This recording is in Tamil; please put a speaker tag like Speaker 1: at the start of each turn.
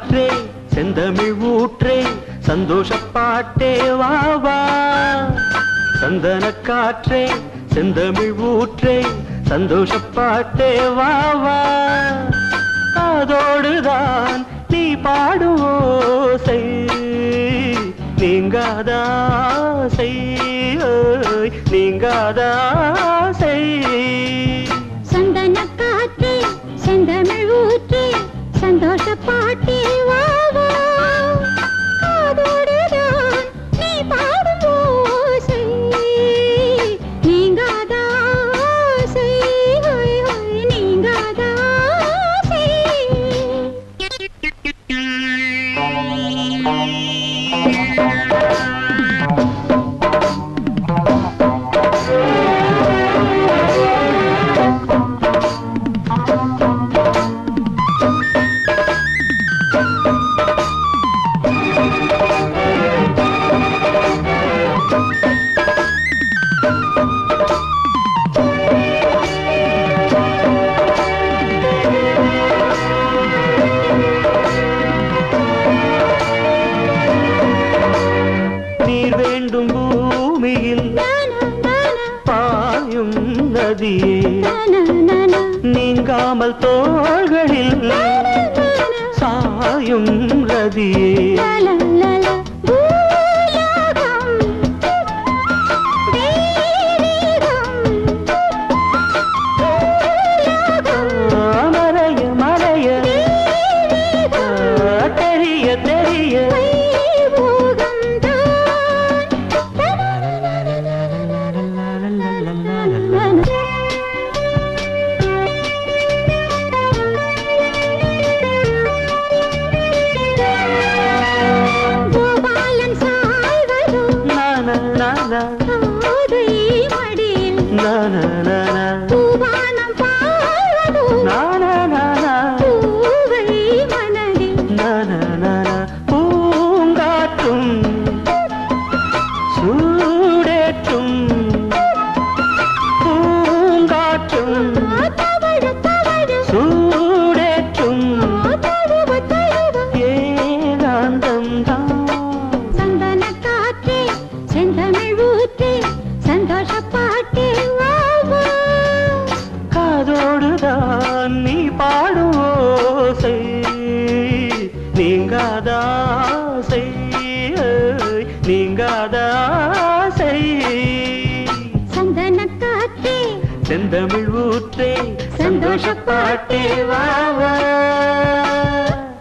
Speaker 1: காற்றே செந்தமிழ் ஊற்றே சந்தோஷப்பாட்டே வா வா சந்தன காற்றே செந்தமிழ் ஊற்றே சந்தோஷப்பாட்டே வா வா அதோடுதான் நீ பாடும் ஓசை நீங்காதாசை நீங்காதாசை
Speaker 2: சந்தன காற்றே செந்தமிழ் ஊற்றே சந்தோஷப்பாட்டே வா வா அதோடுதான் நீ பாடும் ஓசை நீங்காதாசை நீங்காதாசை
Speaker 1: நீர் வேண்டும் பூமியில் பாயும் நதியே நீங்காமல் தோள்களில் சாயும் ரதியே மறைய மறைய தெரிய தெரிய
Speaker 2: கோபாலன் சாய்வதோ கோதை மடியில் பூவானம் பாழ்வதோ பூவை மனதில்
Speaker 1: பூங்காற்றும் சூடேற்றும் பூங்காற்றும் சூடேற்றும் ஏகாந்தம் தான்
Speaker 2: சந்தன காற்றே செந்தமிழ் ஊற்றே சந்தோஷப்பாட்டே வா வா
Speaker 1: காதோடுதான் நீ பாடும் ஓசை நீங்காதாசை நீங்காதாசை
Speaker 2: சந்தன காற்றே
Speaker 1: செந்தமிழ் ஊற்றே சந்தோஷப்பாட்டே வா வா